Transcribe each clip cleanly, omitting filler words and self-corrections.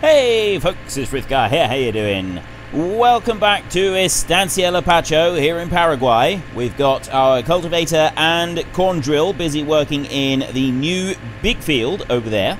Hey folks, it's Frithgar here, how you doing? Welcome back to Estancia Lapacho here in Paraguay. We've got our cultivator and corn drill busy working in the new big field over there.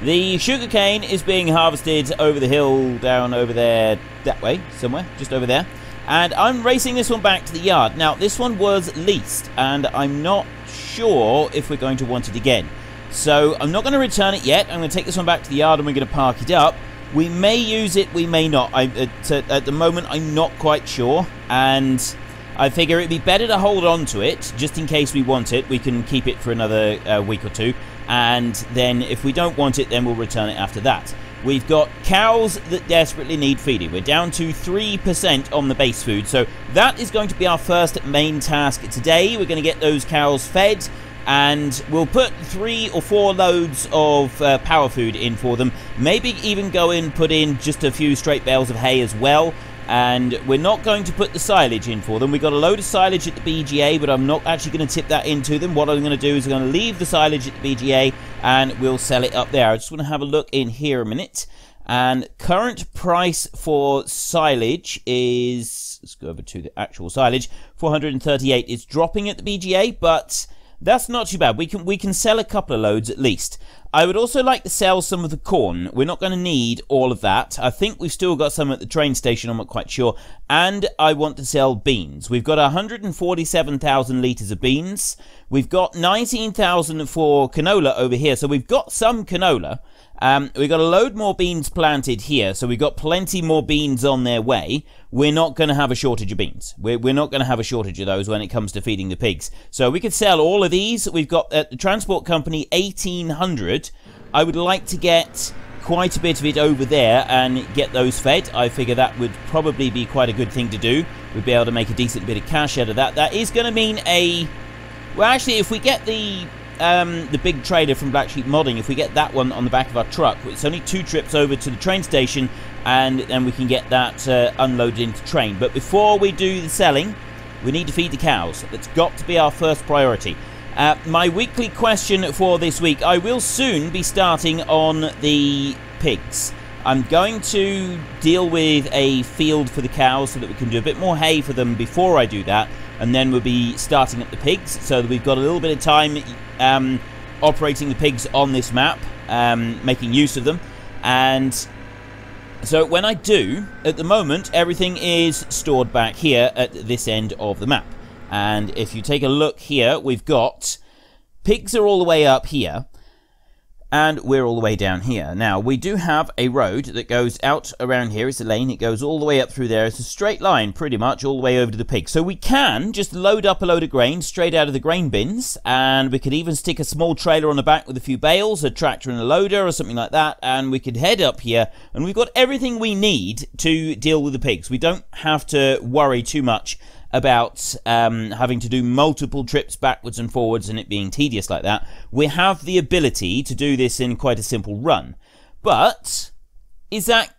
The sugarcane is being harvested over the hill down over there, that way, somewhere, just over there. And I'm racing this one back to the yard. Now, this one was leased, and I'm not sure if we're going to want it again. So I'm not going to return it yet. I'm going to take this one back to the yard and we're going to park it up. We may use it, we may not. At the moment, I'm not quite sure. And I figure it'd be better to hold on to it, just in case we want it. We can keep it for another week or two. And then if we don't want it, then we'll return it after that. We've got cows that desperately need feeding. We're down to 3% on the base food. So that is going to be our first main task today. We're going to get those cows fed. And we'll put 3 or 4 loads of power food in for them. Maybe even go in, put in just a few straight bales of hay as well. And we're not going to put the silage in for them. We've got a load of silage at the BGA, but I'm not actually going to tip that into them. What I'm going to do is I'm going to leave the silage at the BGA and we'll sell it up there. I just want to have a look in here a minute. And current price for silage is, let's go over to the actual silage, 438. It's dropping at the BGA, but that's not too bad. We can sell a couple of loads at least. I would also like to sell some of the corn. We're not going to need all of that. I think we've still got some at the train station, I'm not quite sure. And I want to sell beans. We've got 147,000 litres of beans. We've got 19,000 for canola over here. So we've got some canola. We've got a load more beans planted here, so we've got plenty more beans on their way. We're not going to have a shortage of beans. We're not going to have a shortage of those when it comes to feeding the pigs. So we could sell all of these. We've got at the transport company 1,800. I would like to get quite a bit of it over there and get those fed. I figure that would probably be quite a good thing to do. We'd be able to make a decent bit of cash out of that. That is going to mean a... Well, actually, if we get the big trailer from Black Sheep Modding, if we get that one on the back of our truck, it's only 2 trips over to the train station, and then we can get that unloaded into train. But before we do the selling, we need to feed the cows. That's got to be our first priority. My weekly question for this week, I will soon be starting on the pigs. I'm going to deal with a field for the cows so that we can do a bit more hay for them before I do that. And then we'll be starting at the pigs, so that we've got a little bit of time operating the pigs on this map, making use of them. And so when I do, at the moment, everything is stored back here at this end of the map. And if you take a look here, we've got pigs are all the way up here. And we're all the way down here. Now, we do have a road that goes out around here. It's a lane. It goes all the way up through there. It's a straight line, pretty much, all the way over to the pigs. So we can just load up a load of grain straight out of the grain bins. And we could even stick a small trailer on the back with a few bales, a tractor and a loader or something like that. And we could head up here. And we've got everything we need to deal with the pigs. We don't have to worry too much about having to do multiple trips backwards and forwards and it being tedious like that. We have the ability to do this in quite a simple run. But is that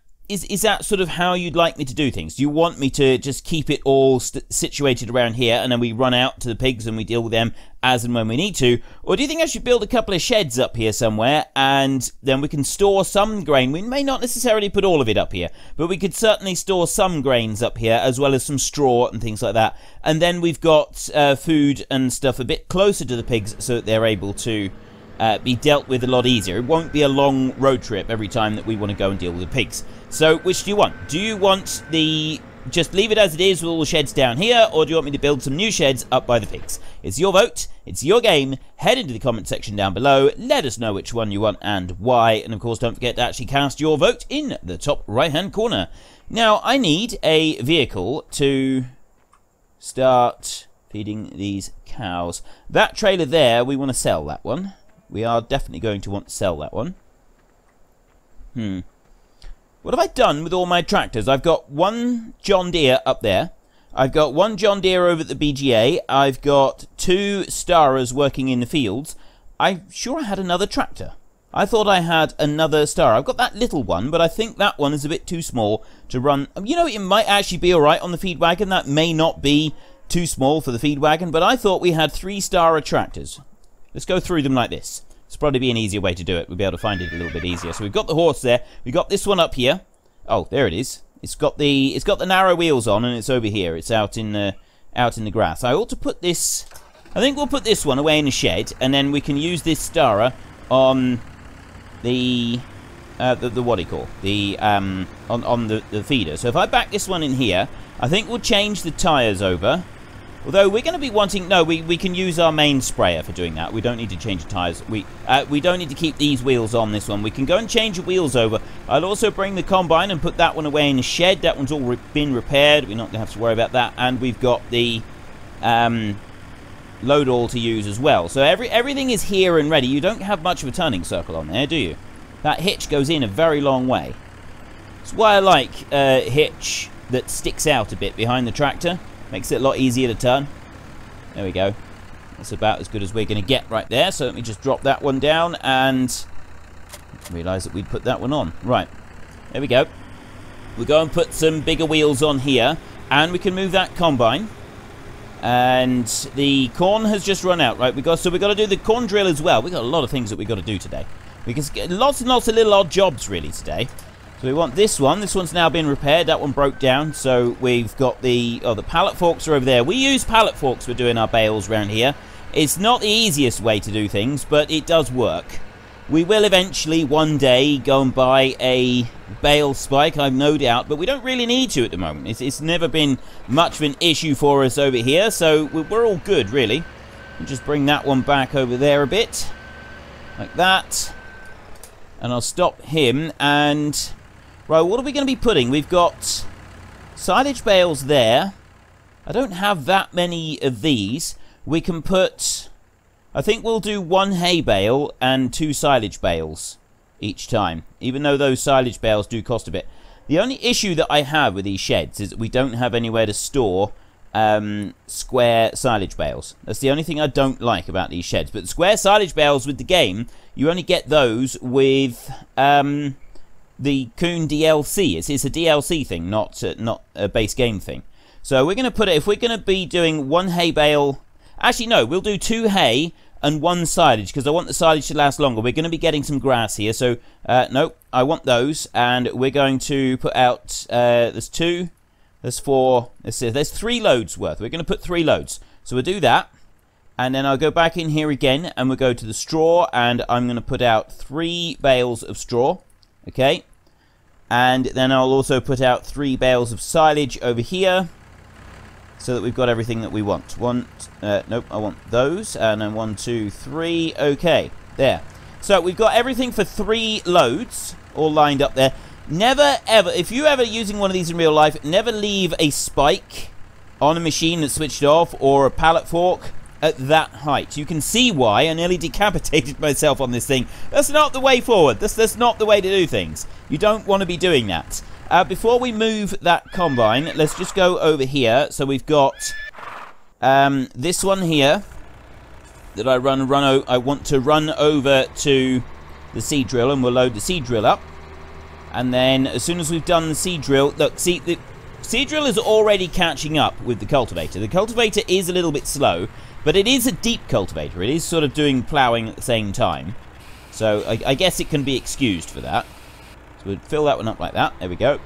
sort of how you'd like me to do things? Do you want me to just keep it all situated around here and then we run out to the pigs and we deal with them as and when we need to? Or do you think I should build a couple of sheds up here somewhere and then we can store some grain? We may not necessarily put all of it up here, but we could certainly store some grains up here as well as some straw and things like that. And then we've got food and stuff a bit closer to the pigs so that they're able to be dealt with a lot easier. It won't be a long road trip every time that we want to go and deal with the pigs. So which do you want? Do you want the just leave it as it is with all the sheds down here, or do you want me to build some new sheds up by the pigs? It's your vote, it's your game. Head into the comment section down below, let us know which one you want and why, and of course don't forget to actually cast your vote in the top right hand corner. Now I need a vehicle to start feeding these cows. That trailer there, we want to sell that one. We are definitely going to want to sell that one. What have I done with all my tractors? I've got one John Deere up there. I've got one John Deere over at the BGA. I've got 2 Starers working in the fields. I'm sure I had another tractor. I thought I had another Star. I've got that little one, but I think that one is a bit too small to run. You know, it might actually be alright on the feed wagon. That may not be too small for the feed wagon, but I thought we had 3 Starer tractors. Let's go through them like this. It's probably be an easier way to do it. We'll be able to find it a little bit easier. So we've got the horse there. We've got this one up here. Oh, there it is. It's got the narrow wheels on, and it's over here. It's out in the grass. I ought to put this. I think we'll put this one away in the shed, and then we can use this starer on the what do you call the on the feeder. So if I back this one in here, I think we'll change the tires over. Although we're going to be wanting... No, we can use our main sprayer for doing that. We don't need to change the tyres. We don't need to keep these wheels on this one. We can go and change the wheels over. I'll also bring the combine and put that one away in the shed. That one's all been repaired. We're not going to have to worry about that. And we've got the load all to use as well. So everything is here and ready. You don't have much of a turning circle on there, do you? That hitch goes in a very long way. That's why I like a hitch that sticks out a bit behind the tractor. Makes it a lot easier to turn. There we go. That's about as good as we're going to get right there. So let me just drop that one down and realise that we'd put that one on. Right. There we go. We'll go and put some bigger wheels on here. And we can move that combine. And the corn has just run out, right? So we've got to do the corn drill as well. We've got a lot of things that we've got to do today. We can get lots and lots of little odd jobs, really, today. So we want this one. This one's now been repaired. That one broke down. So we've got the pallet forks are over there. We use pallet forks for doing our bales around here. It's not the easiest way to do things, but it does work. We will eventually, one day, go and buy a bale spike, I've no doubt, but we don't really need to at the moment. It's never been much of an issue for us over here, so we're all good, really. We'll just bring that one back over there a bit, like that. And I'll stop him, and... Right, what are we going to be putting? We've got silage bales there. I don't have that many of these. We can put... I think we'll do 1 hay bale and 2 silage bales each time, even though those silage bales do cost a bit. The only issue that I have with these sheds is that we don't have anywhere to store square silage bales. That's the only thing I don't like about these sheds. But the square silage bales with the game, you only get those with... the Coon DLC. It's a DLC thing, not a base game thing. So we're going to put it, if we're going to be doing 1 hay bale... Actually, no, we'll do 2 hay and 1 silage, because I want the silage to last longer. We're going to be getting some grass here, so no, I want those. And we're going to put out, there's 2, there's 4, there's 3 loads worth. We're going to put 3 loads. So we'll do that. And then I'll go back in here again, and we'll go to the straw, and I'm going to put out 3 bales of straw. Okay, and then I'll also put out 3 bales of silage over here, so that we've got everything that we want. Nope, I want those, and then 1, 2, 3. Okay, there. So we've got everything for 3 loads, all lined up there. Never ever, if you're ever using one of these in real life, never leave a spike on a machine that's switched off, or a pallet fork at that height. You can see why I nearly decapitated myself on this thing. That's not the way forward. That's not the way to do things. You don't want to be doing that. Before we move that combine, let's just go over here. So we've got this one here that I want to run over to the seed drill, and we'll load the seed drill up. And then as soon as we've done the seed drill, look, see, the seed drill is already catching up with the cultivator. The cultivator is a little bit slow, but it is a deep cultivator. It is sort of doing ploughing at the same time. So I guess it can be excused for that. So we'll fill that one up like that. There we go.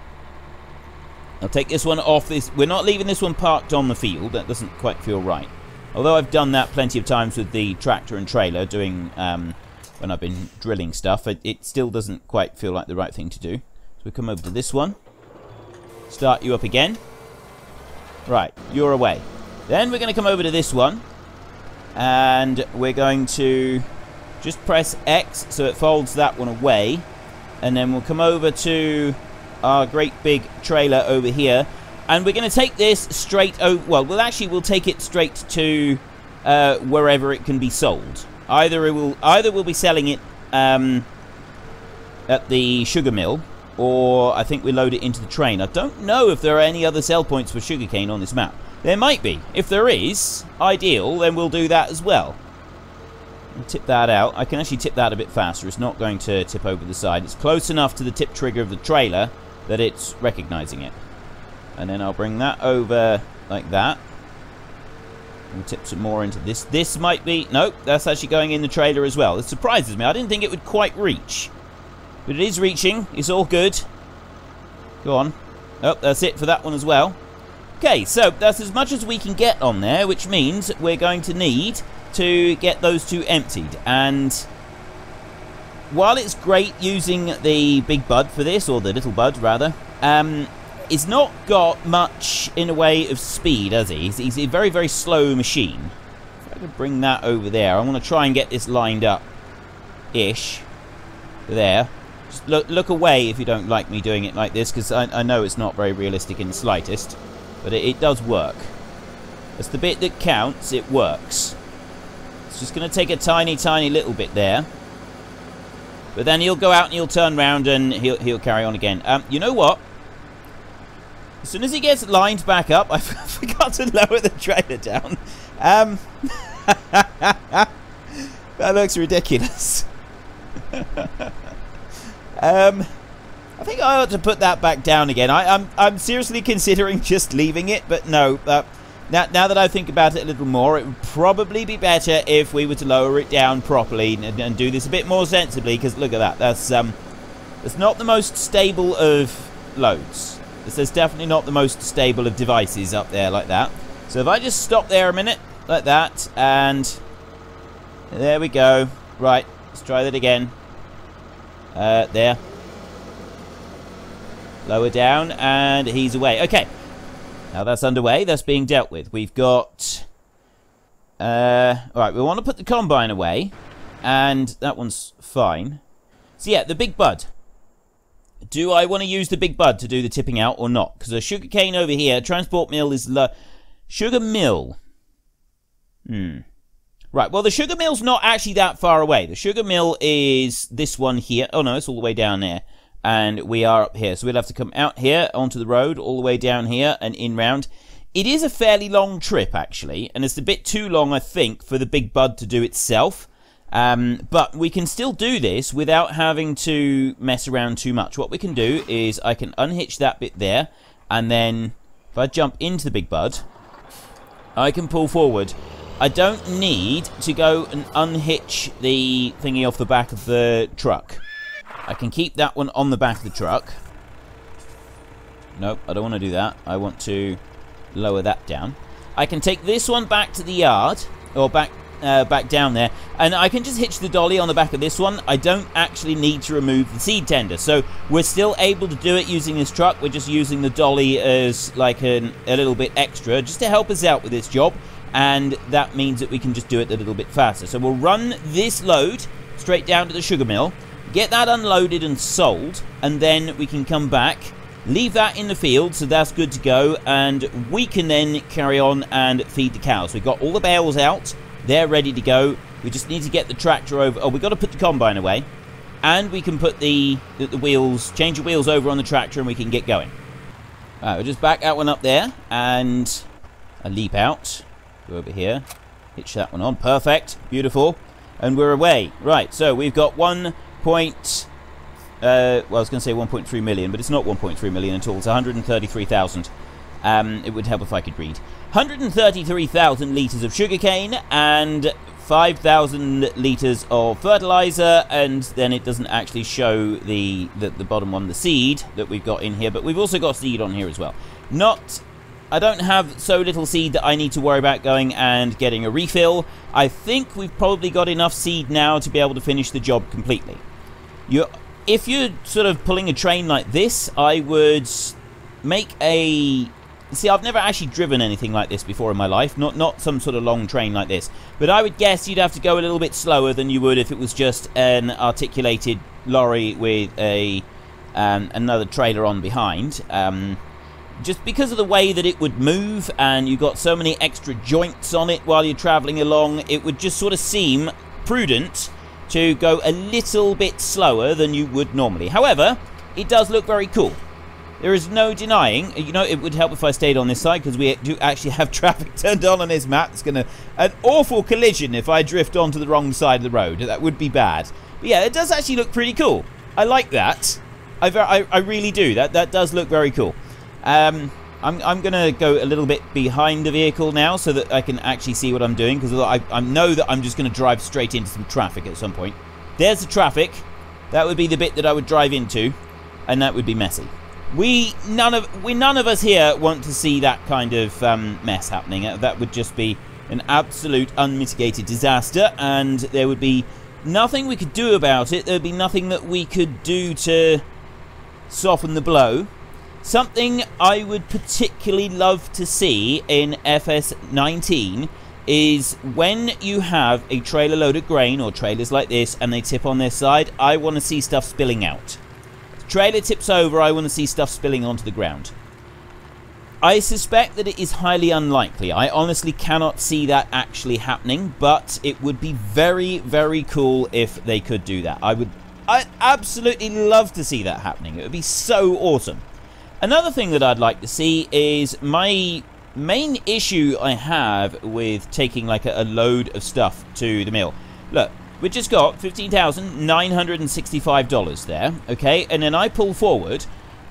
I'll take this one off. We're not leaving this one parked on the field. That doesn't quite feel right. Although I've done that plenty of times with the tractor and trailer doing when I've been drilling stuff. It still doesn't quite feel like the right thing to do. So we come over to this one. Start you up again. Right, you're away. Then we're going to come over to this one. And we're going to just press X so it folds that one away. And then we'll come over to our great big trailer over here. And we're going to take this straight over... Well, we'll take it straight to wherever it can be sold. Either we'll be selling it at the sugar mill, or I think we load it into the train. I don't know if there are any other sell points for sugarcane on this map. There might be. If there is, ideal, then we'll do that as well. I'll tip that out. I can actually tip that a bit faster. It's not going to tip over the side. It's close enough to the tip trigger of the trailer that it's recognizing it. And then I'll bring that over like that. We'll tip some more into this. This might be... Nope, that's actually going in the trailer as well. It surprises me. I didn't think it would quite reach. But it is reaching. It's all good. Go on. Oh, that's it for that one as well. Okay, so that's as much as we can get on there, which means we're going to need to get those two emptied. And while it's great using the big bud for this, or the little bud rather, he's not got much in a way of speed, has he? He's a very, very slow machine. If I could bring that over there, I want to try and get this lined up-ish. There. Just look away if you don't like me doing it like this, because I know it's not very realistic in the slightest. But it does work. That's the bit that counts, it works. It's just going to take a tiny, tiny little bit there. But then he'll go out and he'll turn around and he'll carry on again. You know what? As soon as he gets lined back up, I forgot to lower the trailer down. That looks ridiculous. I think I ought to put that back down again. I'm seriously considering just leaving it, but no. Now that I think about it a little more, it would probably be better if we were to lower it down properly and do this a bit more sensibly. Because look at that. That's not the most stable of loads. This is definitely not the most stable of devices up there like that. So if I just stop there a minute, like that, and there we go. Right, let's try that again. There. Lower down, and he's away. Okay, now that's underway. That's being dealt with. We've got... Alright, we want to put the combine away, and that one's fine. So yeah, the big bud. Do I want to use the big bud to do the tipping out or not? Because the sugarcane over here, transport mill is sugar mill. Right, well, the sugar mill's not actually that far away. The sugar mill is this one here. Oh, no, it's all the way down there. And we are up here. So we'll have to come out here onto the road, all the way down here and in round. It is a fairly long trip, actually. And it's a bit too long, I think, for the big bud to do itself. But we can still do this without having to mess around too much. What we can do is I can unhitch that bit there, and then if I jump into the big bud, I can pull forward. I don't need to go and unhitch the thingy off the back of the truck. I can keep that one on the back of the truck. Nope, I don't want to do that. I want to lower that down. I can take this one back to the yard, or back down there, and I can just hitch the dolly on the back of this one. I don't actually need to remove the seed tender, so we're still able to do it using this truck. We're just using the dolly as like a little bit extra just to help us out with this job, and that means that we can just do it a little bit faster. So we'll run this load straight down to the sugar mill, get that unloaded and sold, and then we can come back, leave that in the field, so that's good to go, and we can then carry on and feed the cows. We've got all the bales out. They're ready to go. We just need to get the tractor over. Oh, we've got to put the combine away. And we can put the wheels, change the wheels over on the tractor, and we can get going. Alright, we'll just back that one up there. And a leap out. Go over here. Hitch that one on. Perfect. Beautiful. And we're away. Right, so we've got well, I was going to say 1.3 million, but it's not 1.3 million at all. It's 133,000. It would help if I could read. 133,000 litres of sugarcane and 5,000 litres of fertilizer, and then it doesn't actually show the bottom one, the seed that we've got in here, but we've also got seed on here as well. I don't have so little seed that I need to worry about going and getting a refill. I think we've probably got enough seed now to be able to finish the job completely. If you're sort of pulling a train like this, I would make a... See, I've never actually driven anything like this before in my life. Not some sort of long train like this. But I would guess you'd have to go a little bit slower than you would if it was just an articulated lorry with another trailer on behind. Just because of the way that it would move, and you've got so many extra joints on it while you're travelling along, it would just sort of seem prudent to go a little bit slower than you would normally. However, it does look very cool. There is no denying, you know, it would help if I stayed on this side, because we do actually have traffic turned on this map. It's going to... An awful collision if I drift onto the wrong side of the road. That would be bad. But yeah, it does actually look pretty cool. I like that. I really do. That does look very cool. I'm going to go a little bit behind the vehicle now so that I can actually see what I'm doing, because I know that I'm just going to drive straight into some traffic at some point. There's the traffic. That would be the bit that I would drive into, and that would be messy. None of us here want to see that kind of mess happening. That would just be an absolute unmitigated disaster, and there would be nothing we could do about it. There would be nothing that we could do to soften the blow. Something I would particularly love to see in FS17 is when you have a trailer load of grain, or trailers like this, and they tip on their side, I want to see stuff spilling out. The trailer tips over, I want to see stuff spilling onto the ground. I suspect that it is highly unlikely. I honestly cannot see that actually happening, but it would be very, very cool if they could do that. I'd absolutely love to see that happening. It would be so awesome. Another thing that I'd like to see is my main issue I have with taking like a load of stuff to the mill. Look, we just got $15,965 there, okay? And then I pull forward,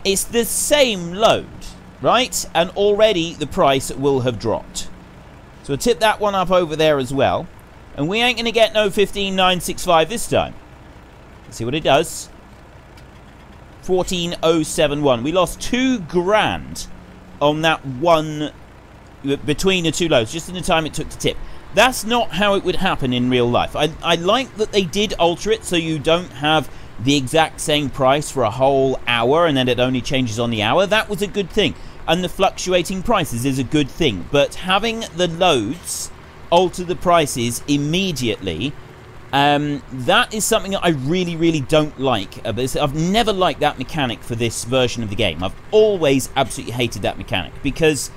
it's the same load, right? And already the price will have dropped. So we'll tip that one up over there as well. And we ain't going to get no 15,965 this time. Let's see what it does. 14,071. We lost $2,000 on that one between the two loads, just in the time it took to tip. That's not how it would happen in real life. I like that they did alter it so you don't have the exact same price for a whole hour and then it only changes on the hour. That was a good thing. And the fluctuating prices is a good thing. But having the loads alter the prices immediately, that is something that I really, really don't like. I've never liked that mechanic for this version of the game. I've always absolutely hated that mechanic, because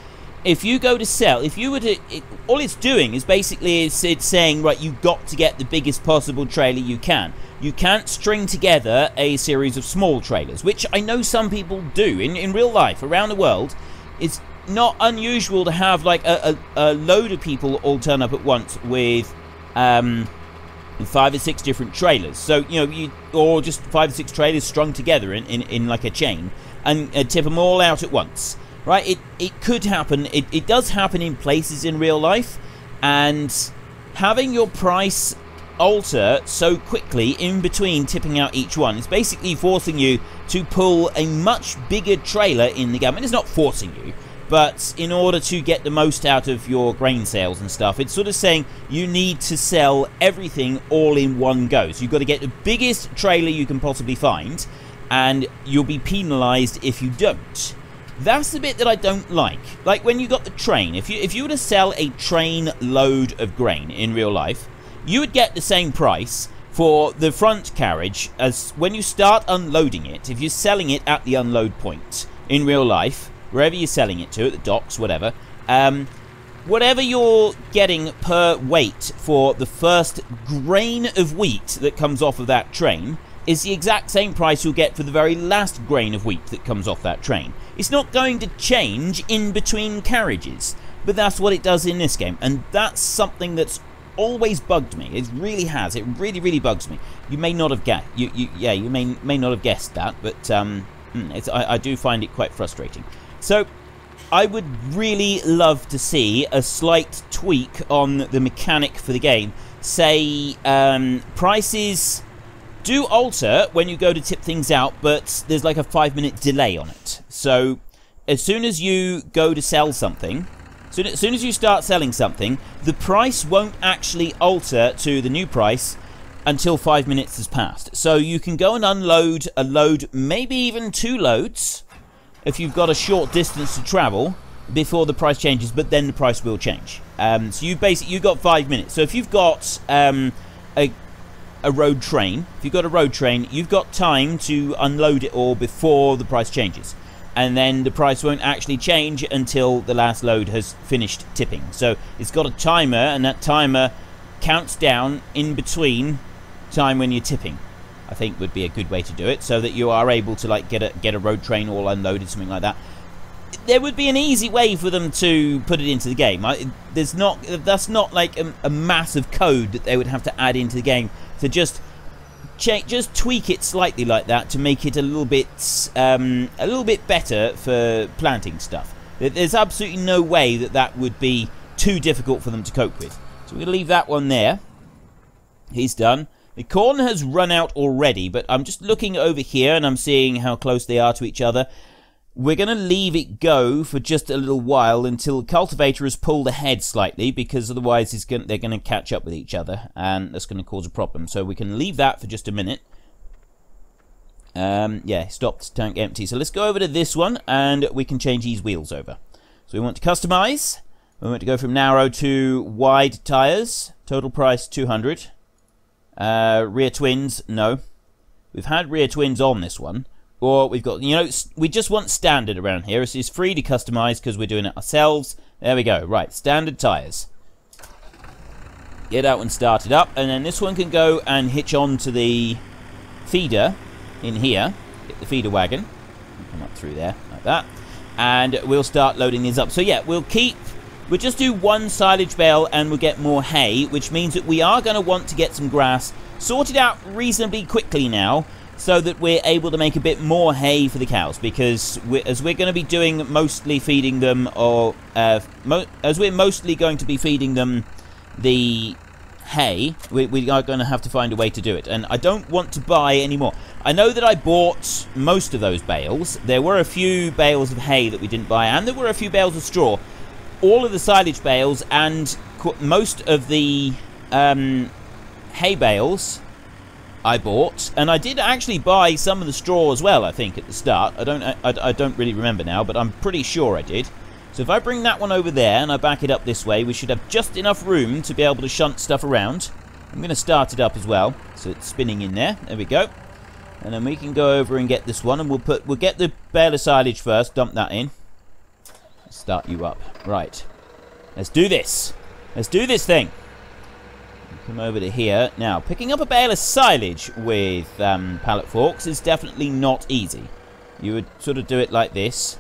if you go to sell, if you were to, all it's doing is basically it's saying, right, you've got to get the biggest possible trailer you can. You can't string together a series of small trailers, which I know some people do in real life around the world. It's not unusual to have like a load of people all turn up at once with 5 or 6 different trailers. So, you know, or just 5 or 6 trailers strung together in like a chain, and tip them all out at once. Right? It could happen. It does happen in places in real life, and having your price alter so quickly in between tipping out each one is basically forcing you to pull a much bigger trailer in the game. And it's not forcing you, but in order to get the most out of your grain sales and stuff, it's sort of saying you need to sell everything all in one go. So you've got to get the biggest trailer you can possibly find, and you'll be penalized if you don't. That's the bit that I don't like. Like when you got the train, if you were to sell a train load of grain in real life, you would get the same price for the front carriage as when you start unloading it. If you're selling it at the unload point in real life, wherever you're selling it to, at the docks, whatever, whatever you're getting per weight for the first grain of wheat that comes off of that train is the exact same price you'll get for the very last grain of wheat that comes off that train. It's not going to change in between carriages, but that's what it does in this game, and that's something that's always bugged me. It really has. It really, really bugs me. You may not have guessed. You may not have guessed that, but I do find it quite frustrating. So I would really love to see a slight tweak on the mechanic for the game. Say prices do alter when you go to tip things out, but there's like a 5-minute delay on it. So as soon as you go to sell something, as soon as you start selling something, the price won't actually alter to the new price until 5 minutes has passed. So you can go and unload a load, maybe even 2 loads, if you've got a short distance to travel before the price changes, but then the price will change. So you've got 5 minutes. So if you've got a road train, you've got time to unload it all before the price changes, and then the price won't actually change until the last load has finished tipping. So it's got a timer, and that timer counts down in between time when you're tipping, I think would be a good way to do it, so that you are able to like get a road train all unloaded, something like that. There would be an easy way for them to put it into the game. That's not like a massive code that they would have to add into the game to just tweak it slightly like that to make it a little bit better for planting stuff. There's absolutely no way that that would be too difficult for them to cope with. So we're going to leave that one there. He's done. The corn has run out already, but I'm just looking over here and I'm seeing how close they are to each other. We're going to leave it go for just a little while until the cultivator has pulled ahead slightly, because otherwise they're going to catch up with each other, and that's going to cause a problem. So we can leave that for just a minute. Yeah, stopped tank empty. So let's go over to this one, and we can change these wheels over. So we want to customize. We want to go from narrow to wide tires. Total price 200. Rear twins, no. We've had rear twins on this one. Or we've got, you know, we just want standard around here. This is free to customize because we're doing it ourselves. There we go. Right, standard tires. Get that one started up. And then this one can go and hitch on to the feeder in here. Get the feeder wagon. Come up through there like that. And we'll start loading these up. So yeah, we'll just do one silage bale and we'll get more hay, which means that we are going to want to get some grass sorted out reasonably quickly now, so that we're able to make a bit more hay for the cows, because as we're going to be doing mostly feeding them, or as we're mostly going to be feeding them the hay, we are going to have to find a way to do it, and I don't want to buy any more. I know that I bought most of those bales. There were a few bales of hay that we didn't buy, and there were a few bales of straw. All of the silage bales and most of the hay bales I bought, and I did actually buy some of the straw as well, I think, at the start. I don't really remember now, but I'm pretty sure I did. So if I bring that one over there and I back it up this way, we should have just enough room to be able to shunt stuff around. I'm going to start it up as well, so it's spinning in there. There we go. And then we can go over and get this one, and we'll get the bale of silage first, dump that in. Start you up. Right. Let's do this. Let's do this thing. Come over to here. Now, picking up a bale of silage with pallet forks is definitely not easy. You would sort of do it like this.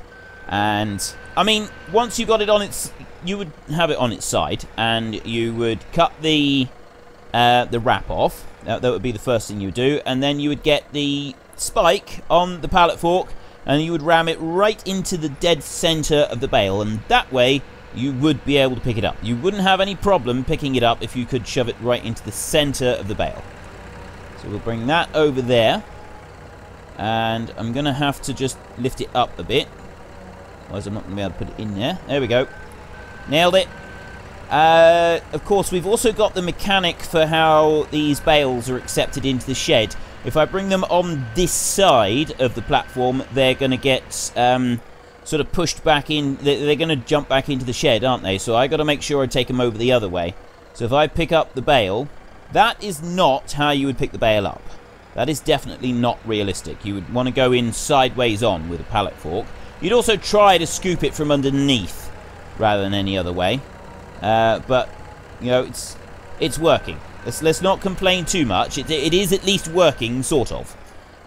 And, I mean, once you got it on its... You would have it on its side. And you would cut the wrap off. That would be the first thing you would do. And then you would get the spike on the pallet fork. And you would ram it right into the dead center of the bale. And that way, you would be able to pick it up. You wouldn't have any problem picking it up if you could shove it right into the center of the bale. So we'll bring that over there. And I'm going to have to just lift it up a bit. Otherwise I'm not going to be able to put it in there. There we go. Nailed it. Of course, we've also got the mechanic for how these bales are accepted into the shed. If I bring them on this side of the platform, they're going to get... sort of pushed back in. They're going to jump back into the shed, aren't they? So I got to make sure I take them over the other way. So if I pick up the bale, that is not how you would pick the bale up. That is definitely not realistic. You would want to go in sideways on with a pallet fork. You'd also try to scoop it from underneath rather than any other way. But you know, it's working. Let's not complain too much. It is at least working, sort of.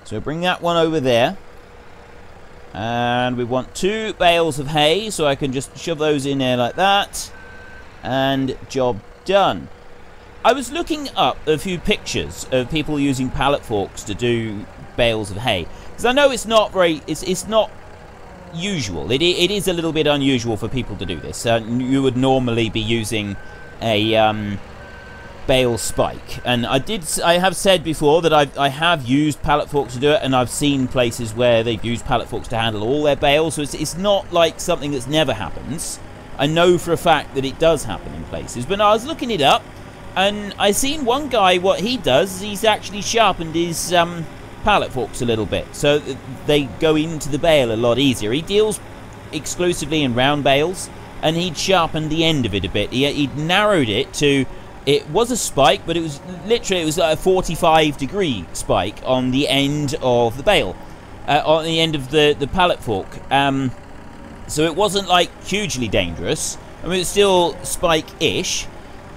So bring that one over there. And we want 2 bales of hay, so I can just shove those in there like that. And job done. I was looking up a few pictures of people using pallet forks to do bales of hay. Because I know it's not very... It's not usual. It is a little bit unusual for people to do this. You would normally be using a... bale spike, and I have said before that I have used pallet forks to do it, and I've seen places where they've used pallet forks to handle all their bales, so it's not like something that's never happens. I know for a fact that it does happen in places, but I was looking it up, and I seen one guy, what he does is he's actually sharpened his pallet forks a little bit, so they go into the bale a lot easier. He deals exclusively in round bales, and he'd sharpened the end of it a bit. He'd narrowed it to... It was a spike, but it was literally, it was like a 45-degree spike on the end of the bale, on the end of the pallet fork. So it wasn't like hugely dangerous. I mean, it was still spike-ish,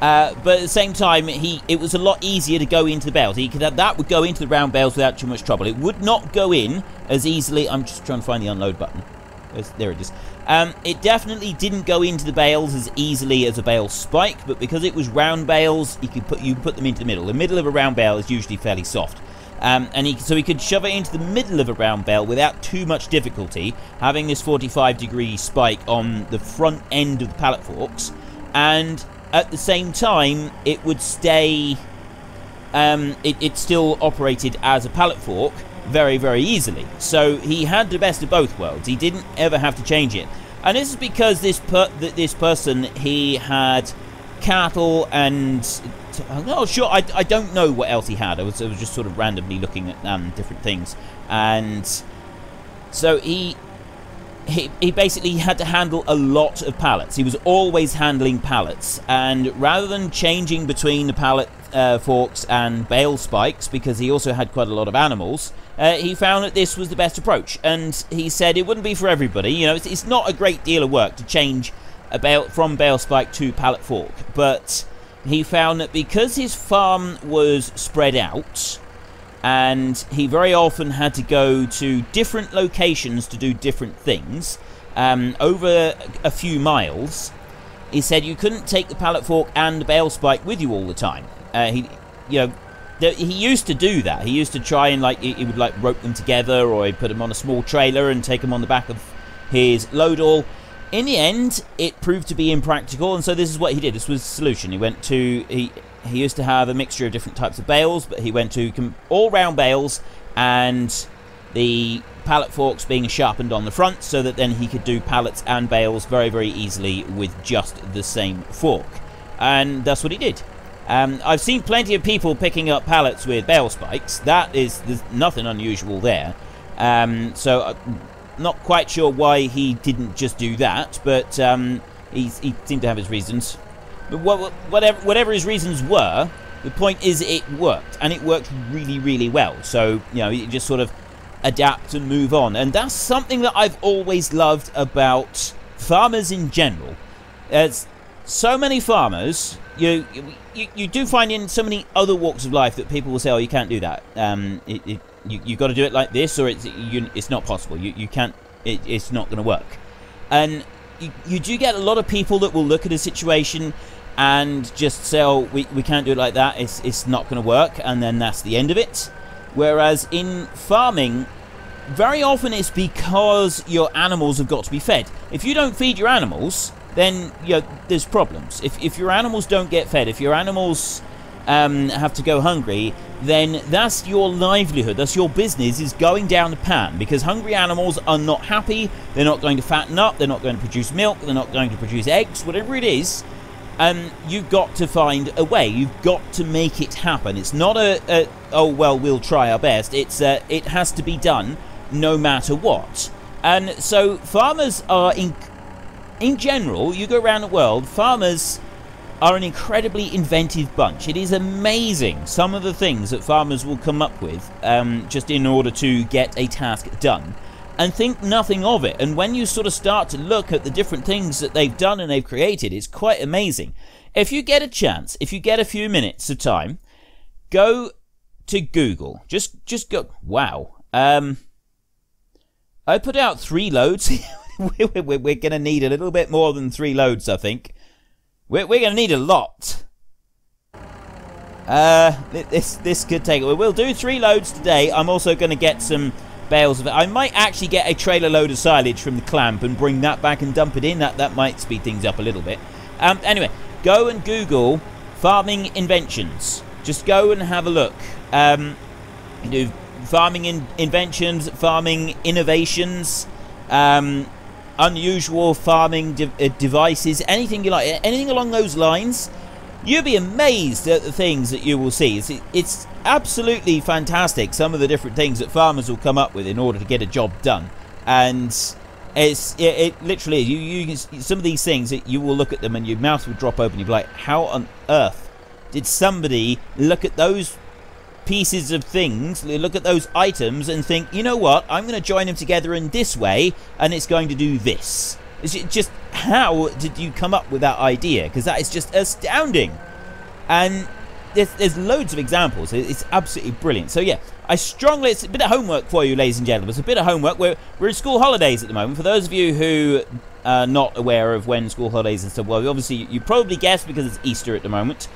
but at the same time, it was a lot easier to go into the bales. That would go into the round bales without too much trouble. It would not go in as easily. I'm just trying to find the unload button. There it is. It definitely didn't go into the bales as easily as a bale spike, but because it was round bales, you put them into the middle. The middle of a round bale is usually fairly soft. So he could shove it into the middle of a round bale without too much difficulty, having this 45-degree spike on the front end of the pallet forks, and at the same time it would stay, it still operated as a pallet fork very, very easily. So he had the best of both worlds. He didn't ever have to change it. And this is because this person, he had cattle and I'm not sure, I don't know what else he had. I was just sort of randomly looking at different things, and so he basically had to handle a lot of pallets. He was always handling pallets, and rather than changing between the pallet forks and bale spikes, because he also had quite a lot of animals, he found that this was the best approach. And he said it wouldn't be for everybody. You know, it's not a great deal of work to change a bale from bale spike to pallet fork, but he found that because his farm was spread out and he very often had to go to different locations to do different things over a few miles, he said you couldn't take the pallet fork and the bale spike with you all the time. He used to do that. He used to try and he would rope them together, or he'd put them on a small trailer and take them on the back of his load all. In the end, it proved to be impractical, and so this is what he did. This was the solution. He used to have a mixture of different types of bales, but he went to all-round bales, and the pallet forks being sharpened on the front, so that then he could do pallets and bales very, very easily with just the same fork. And that's what he did. I've seen plenty of people picking up pallets with bale spikes. There's nothing unusual there. So not quite sure why he didn't just do that, but he seemed to have his reasons. But whatever his reasons were, the point is it worked, and it worked really, really well. So, you know, you just sort of adapt and move on. And that's something that I've always loved about farmers in general. There's so many farmers, you do find in so many other walks of life that people will say, oh, you can't do that. You've got to do it like this, or it's not possible. You can't. It's not going to work. And you do get a lot of people that will look at a situation and just say, oh, we can't do it like that. It's not going to work, and then that's the end of it. Whereas in farming, very often it's because your animals have got to be fed. If you don't feed your animals, then there's problems. If your animals don't get fed, if your animals have to go hungry, then that's your livelihood, that's your business is going down the pan, because hungry animals are not happy, they're not going to fatten up, they're not going to produce milk, they're not going to produce eggs, whatever it is. You've got to find a way, you've got to make it happen. It's not oh well, we'll try our best. It's it has to be done no matter what. And so farmers are in general, you go around the world, farmers are an incredibly inventive bunch. It is amazing some of the things that farmers will come up with just in order to get a task done, and think nothing of it. And when you sort of start to look at the different things that they've done and they've created, it's quite amazing. If you get a chance, if you get a few minutes of time, go to Google. Just go. Wow. I put out 3 loads. We're going to need a little bit more than 3 loads, I think. We're going to need a lot. This could take... We'll do 3 loads today. I'm also going to get some bales of it. I might actually get a trailer load of silage from the clamp and bring that back and dump it in. That might speed things up a little bit. Anyway, go and Google farming inventions. Just go and have a look. Do farming inventions, farming innovations, unusual farming devices, anything you like, anything along those lines. You'll be amazed at the things that you will see. It's absolutely fantastic, some of the different things that farmers will come up with in order to get a job done. And it literally, you some of these things, you will look at them and your mouth will drop open. You'll be like, how on earth did somebody look at those pieces of things, look at those items and think, you know what, I'm going to join them together in this way and it's going to do this. It's just, how did you come up with that idea? Because that is just astounding. And there's loads of examples. It's absolutely brilliant. So yeah, it's a bit of homework for you, ladies and gentlemen. It's a bit of homework. We're in school holidays at the moment. For those of you who are not aware of when school holidays and stuff, well, obviously you probably guessed because it's Easter at the moment.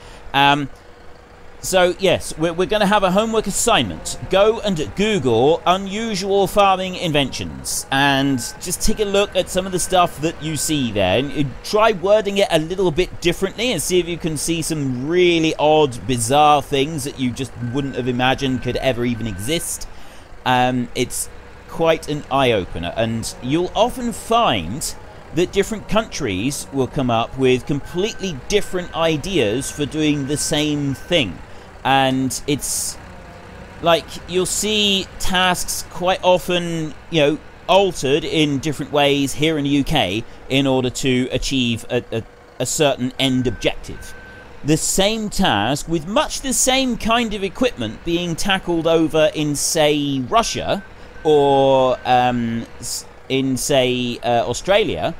So, yes, we're going to have a homework assignment. Go and Google unusual farming inventions and just take a look at some of the stuff that you see there. And try wording it a little bit differently and see if you can see some really odd, bizarre things that you just wouldn't have imagined could ever even exist. It's quite an eye-opener, and you'll often find that different countries will come up with completely different ideas for doing the same thing. And it's like you'll see tasks quite often, you know, altered in different ways here in the UK in order to achieve a certain end objective. The same task with much the same kind of equipment being tackled over in, say, Russia or in, say, Australia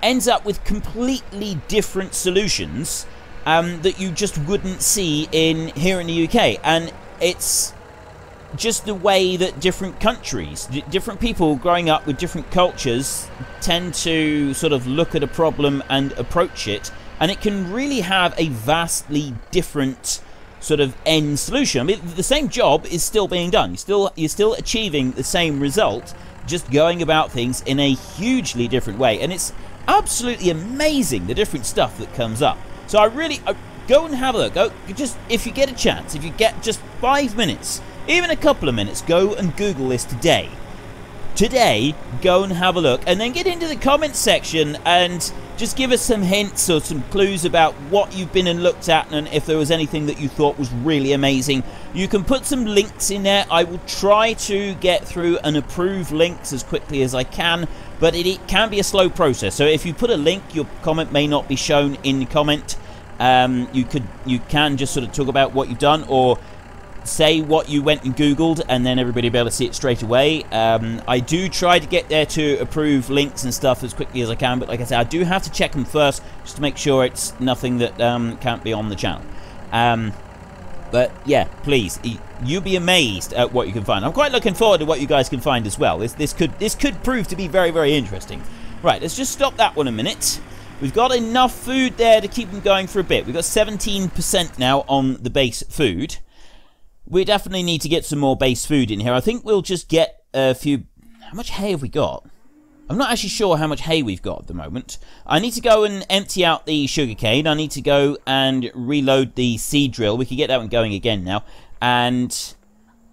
ends up with completely different solutions that you just wouldn't see here in the UK. And it's just the way that different countries, different people growing up with different cultures tend to sort of look at a problem and approach it, and it can really have a vastly different sort of end solution. I mean, the same job is still being done. You're still achieving the same result, just going about things in a hugely different way. And it's absolutely amazing, the different stuff that comes up. So I go and have a look. Just, if you get a chance, if you get just 5 minutes, even a couple of minutes, go and Google this today. Go and have a look, and then get into the comments section and just give us some hints or some clues about what you've been and looked at, and if there was anything that you thought was really amazing. You can put some links in there. I will try to get through and approve links as quickly as I can, but it can be a slow process. So if you put a link, your comment may not be shown in the comment. You can just sort of talk about what you've done, or say what you went and Googled, and then everybody will be able to see it straight away. I do try to get there to approve links and stuff as quickly as I can, but like I said, I do have to check them first just to make sure it's nothing that can't be on the channel. But yeah, please, you'll be amazed at what you can find. I'm quite looking forward to what you guys can find as well. This could prove to be very, very interesting. Right, let's just stop that one a minute. We've got enough food there to keep them going for a bit. We've got 17% now on the base food. We definitely need to get some more base food in here. I think we'll just get a few... How much hay have we got? I'm not actually sure how much hay we've got at the moment. I need to go and empty out the sugarcane. I need to go and reload the seed drill. We can get that one going again now. And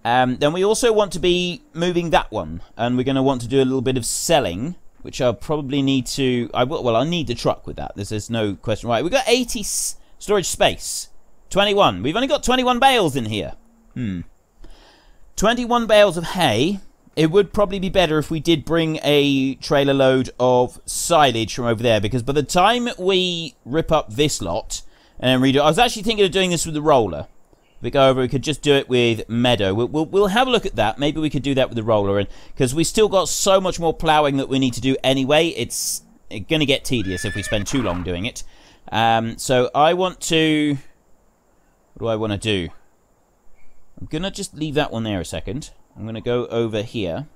then we also want to be moving that one. And we're going to want to do a little bit of selling, which I'll probably need to... I'll need the truck with that. There's no question. Right, we've got 80 storage space. 21. We've only got 21 bales in here. 21 bales of hay. It would probably be better if we did bring a trailer load of silage from over there, because by the time we rip up this lot and then redo it, I was actually thinking of doing this with the roller. If we go over, we could just do it with meadow. We'll have a look at that. Maybe we could do that with the roller, and because we still got so much more ploughing that we need to do anyway, it's going to get tedious if we spend too long doing it. So I want to... What do I want to do? I'm going to just leave that one there a second. I'm going to go over here.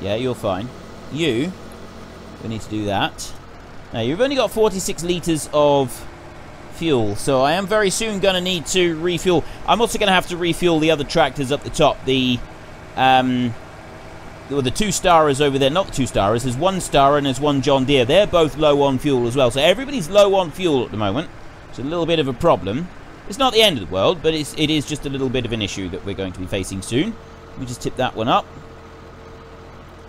Yeah, you're fine. We need to do that. Now, you've only got 46 litres of fuel, so I am very soon going to need to refuel. I'm also going to have to refuel the other tractors up the top. The 2-starers over there. Not the 2-starers. There's 1-star and there's 1 John Deere. They're both low on fuel as well. So everybody's low on fuel at the moment. It's a little bit of a problem. It's not the end of the world, but it is just a little bit of an issue that we're going to be facing soon. Let me just tip that one up.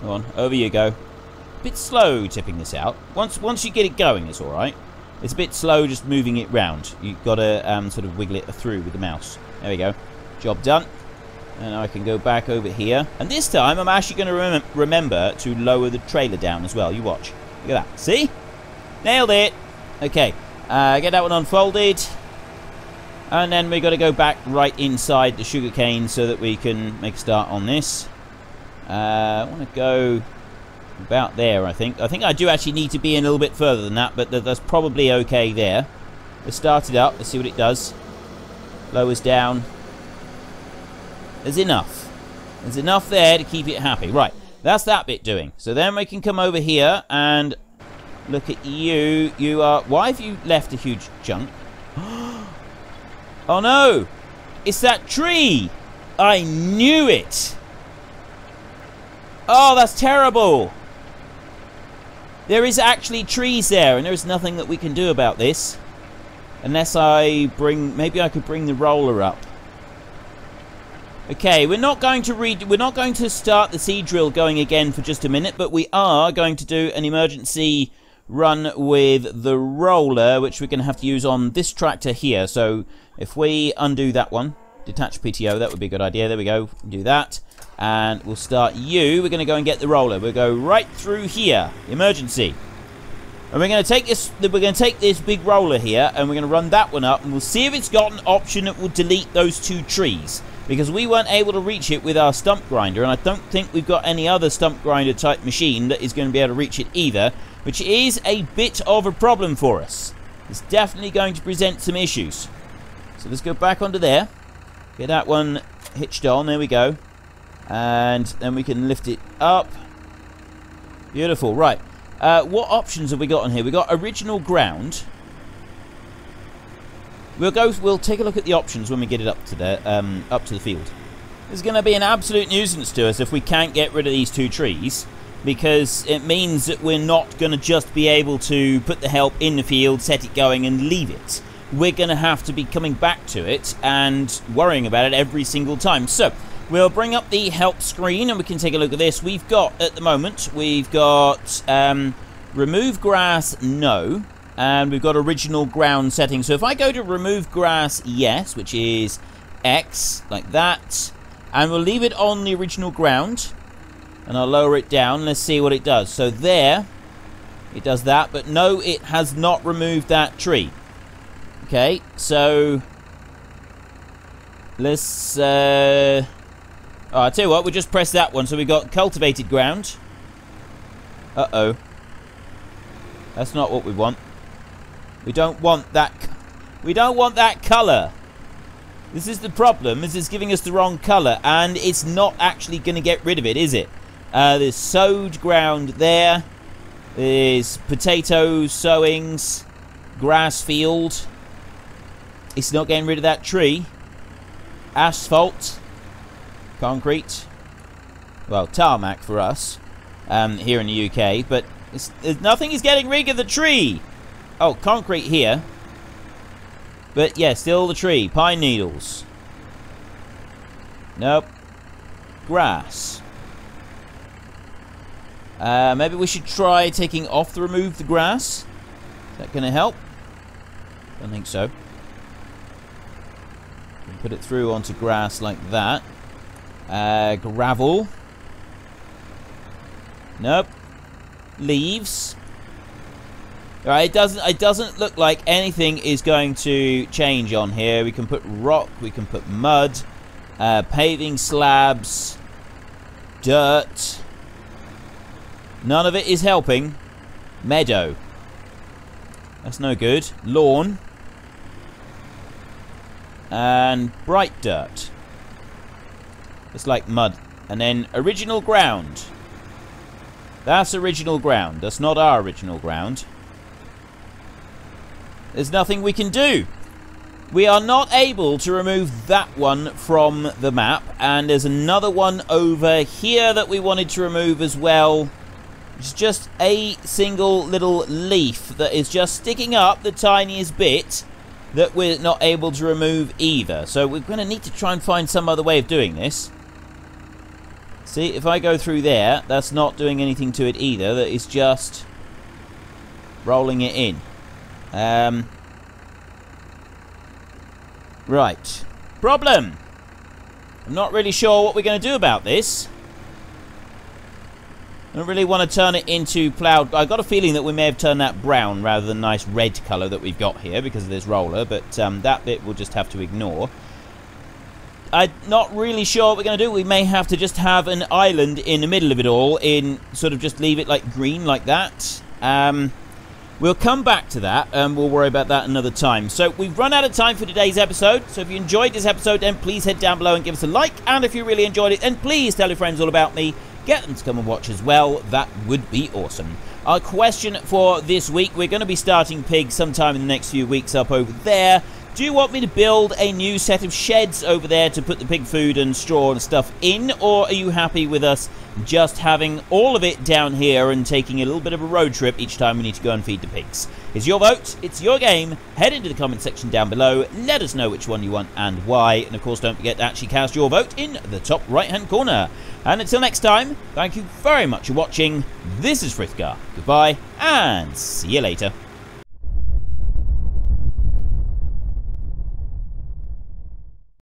Come on, over you go. A bit slow tipping this out. Once you get it going, it's alright. It's a bit slow just moving it round. You've got to sort of wiggle it through with the mouse. There we go. Job done. And I can go back over here. And this time, I'm actually going to remember to lower the trailer down as well. You watch. Look at that. See? Nailed it. Okay. Get that one unfolded. And then we've got to go back right inside the sugarcane so that we can make a start on this. I want to go about there, I think. I think I do actually need to be in a little bit further than that, but that's probably okay there. Let's start it up. Let's see what it does. Lowers down. There's enough. There's enough there to keep it happy. Right, that's that bit doing. So then we can come over here and look at you. You are... Why have you left a huge chunk? Oh no! It's that tree! I knew it! Oh, that's terrible! There is actually trees there, and there is nothing that we can do about this. Unless I bring... Maybe I could bring the roller up. Okay, we're not going to start the seed drill going again for just a minute, but we are going to do an emergency run with the roller, which we're going to have to use on this tractor here. So if we undo that one, detach PTO, that would be a good idea. There we go. Do that. And we'll start you. We're going to go and get the roller. We'll go right through here. Emergency. And we're going to take this big roller here, and we're going to run that one up, and we'll see if it's got an option that will delete those 2 trees. Because we weren't able to reach it with our stump grinder, and I don't think we've got any other stump grinder type machine that is going to be able to reach it either, which is a bit of a problem for us. It's definitely going to present some issues. So let's go back onto there. Get that one hitched on. There we go. And then we can lift it up. Beautiful. Right. What options have we got on here? We've got original ground. We'll take a look at the options when we get it up to the field. It's going to be an absolute nuisance to us if we can't get rid of these 2 trees, because it means that we're not going to just be able to put the help in the field, set it going, and leave it. We're going to have to be coming back to it and worrying about it every single time. So we'll bring up the help screen and we can take a look at this. We've got, at the moment, we've got remove grass, no. And we've got original ground setting. So if I go to remove grass, yes, which is X, like that. And we'll leave it on the original ground. And I'll lower it down. Let's see what it does. So there, it does that. But no, it has not removed that tree. Okay, so let's... oh, I'll tell you what, we'll just press that one. So we've got cultivated ground. Uh-oh. That's not what we want. We don't want that. We don't want that colour. This is the problem. This is giving us the wrong colour, and it's not actually going to get rid of it, is it? There's sowed ground there. There's potato sowings, grass field. It's not getting rid of that tree. Asphalt, concrete. Well, tarmac for us here in the UK, but nothing is getting rid of the tree. Oh, concrete here. But yeah, still the tree. Pine needles. Nope. Grass. Maybe we should try taking off the remove the grass. Is that going to help? Don't think so. Put it through onto grass like that. Gravel. Nope. Leaves. Alright, it doesn't look like anything is going to change on here. We can put rock, we can put mud, paving slabs, dirt. None of it is helping. Meadow. That's no good. Lawn. And bright dirt. It's like mud. And then original ground. That's original ground. That's not our original ground. There's nothing we can do. We are not able to remove that one from the map. And there's another one over here that we wanted to remove as well. It's just a single little leaf that is just sticking up the tiniest bit that we're not able to remove either. So we're going to need to try and find some other way of doing this. See, if I go through there, that's not doing anything to it either. That is just rolling it in. Right. Problem. I'm not really sure what we're going to do about this. I don't really want to turn it into ploughed. I've got a feeling that we may have turned that brown rather than nice red colour that we've got here because of this roller, but that bit we'll just have to ignore. I'm not really sure what we're going to do. We may have to just have an island in the middle of it all, in sort of just leave it like green like that. We'll come back to that, and we'll worry about that another time. So we've run out of time for today's episode. So if you enjoyed this episode, then please head down below and give us a like. And if you really enjoyed it, then please tell your friends all about me. Get them to come and watch as well. That would be awesome. Our question for this week, we're going to be starting pigs sometime in the next few weeks up over there. Do you want me to build a new set of sheds over there to put the pig food and straw and stuff in, or are you happy with us just having all of it down here and taking a little bit of a road trip each time we need to go and feed the pigs? It's your vote, it's your game. Head into the comment section down below, let us know which one you want and why, and of course don't forget to actually cast your vote in the top right hand corner. And until next time, thank you very much for watching. This is Frithgar, goodbye and see you later.